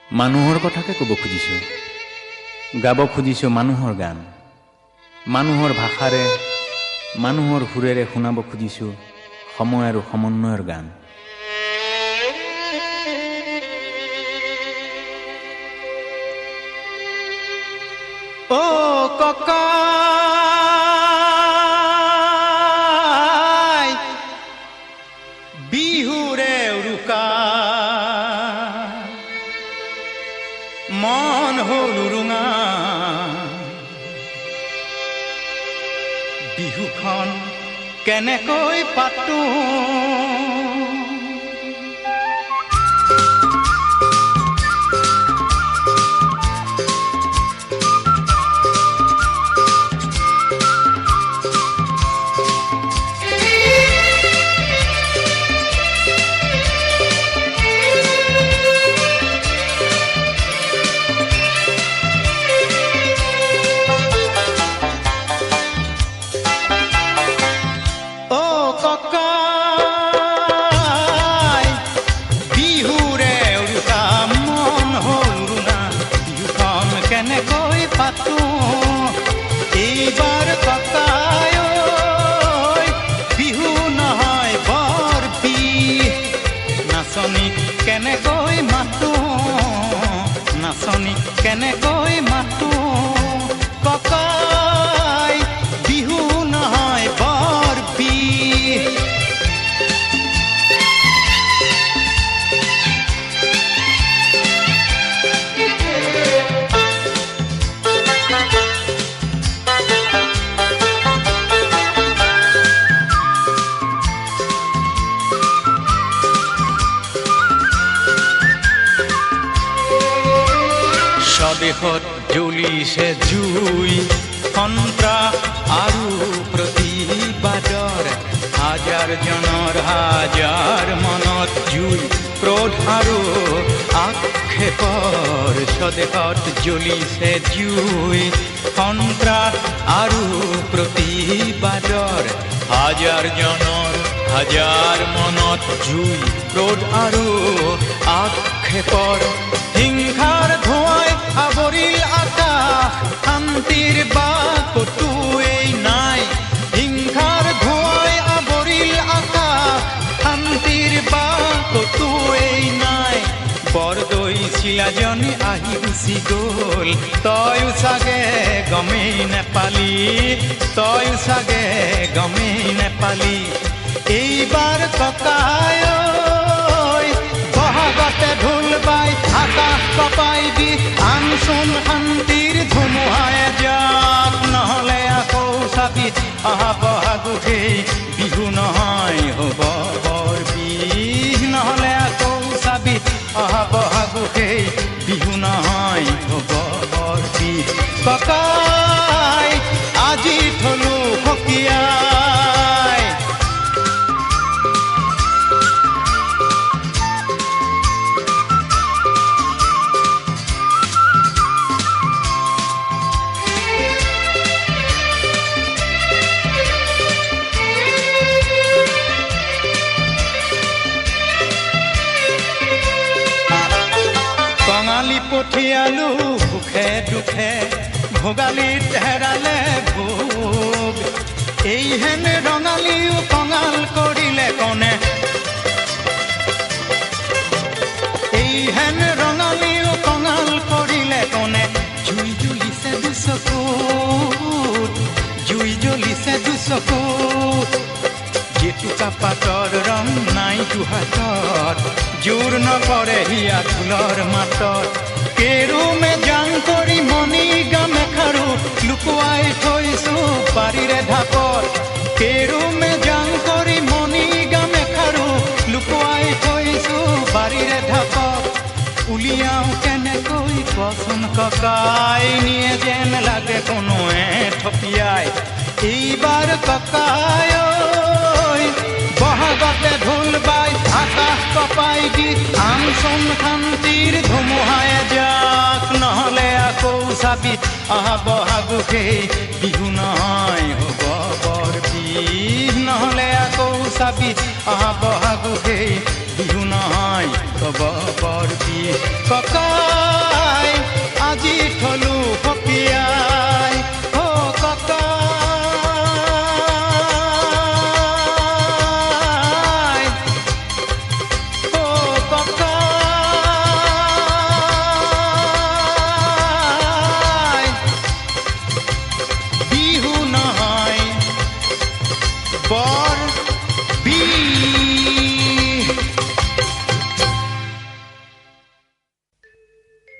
মানুহৰ কথাকে ক'ব খুজিছোঁ, গাব খুজিছোঁ মানুহৰ গান, মানুহৰ ভাষাৰে মানুহৰ সুৰেৰে শুনাব খুজিছোঁ সময় আৰু সমন্বয়ৰ গান। ও ককা বিহুৰে উৰুকা মন হ'ল উৰুঙা, বিহুখন কেনেকৈ পাতো এইবাৰ ককাই বিহু নহয় বৰ বিহ, নাচনীক কেনেকৈ মাতো, নাচনীক কেনেকৈ মাতো, ককাই বিহু নহয় বৰ বিহ। স্বদেশত জ্বলিছে জুই, সন্ত্ৰাস আৰু প্ৰতিবাদৰ, হাজাৰ জনৰ হাজাৰ মনত জুই, ক্ৰোধ আৰু আক্ষেপৰ। স্বদেশত জ্বলিছে জুই, সন্ত্ৰাস আৰু প্ৰতিবাদৰ, হাজাৰ জনৰ হাজাৰ মনত জুই, ক্ৰোধ আৰু আক্ষেপৰ। হিংসাৰ ধোঁৱাই আৱৰিল আকাশ, শান্তিৰ বাট ক'তোৱেই নাই, হিংসাৰ ধোঁৱাই আৱৰিল আকাশ, শান্তিৰ বাট ক'তোৱেই নাই। বৰদৈ চিলাজনী আহি গুচি গ'ল, তয়ো চাগে গমেই নেপালি, তয়ো চাগে গমেই নেপালি। এইবাৰ ককাই বহাগতে ঢোল বাই আকাশ কপাই দি আনচোন শান্তিৰ ধুমুহাই যাক, নহ'লে আকৌ চাবি অহা বহাগতেই বিহু নহয় হ'ব বৰ বিহ, নহ'লে আকৌ চাবি অহা বহাগতেই বিহু নহয় হ'ব বৰ বিহ। ককাই আজি থলো সকিয়াই, কঙালী পঠিয়ালো সুখে দুখে, ভোগালীত হেৰালে ভোগ, এইহেন ৰঙালীও কঙাল কৰিলে কনে, এইহেন ৰঙালীও কঙাল কৰিলে কনে। জুই জ্বলিছে দুচকুত, জুই জ্বলিছে দুচকুত, জেতুকা পাতৰ ৰং নাই দুহাতত, জোৰ নপৰে হিয়া ঢোলৰ মাতত। কেৰুমে জাং কৰি মণি গামে খাৰু, লুকুৱাই থৈছো বাৰীৰে ঢাপত, কেৰুমে জাং কৰি মণি গামে খাৰু, লুকুৱাই থৈছো বাৰীৰে ঢাপত। উলিয়াও কেনেকৈ কচোন ককাই, নিয়ে যেন লাগে কোনোৱে থপিয়াই। এইবাৰ ককাই বহাগতে ঢোল বাই আকাশ কপাই দি আনচোন শান্তিৰ ধুমুহাই যাক, নহ'লে আকৌ চাবি অহা বহাগতেই বিহু নহয় হ'ব বৰ বিহ, নহ'লে আকৌ চাবি অহা বহাগতেই বিহু নহয় কব বৰপি ককাই আজি থলো সপিয়াই অ ককাই অ ককাই বিহু নহয় বৰ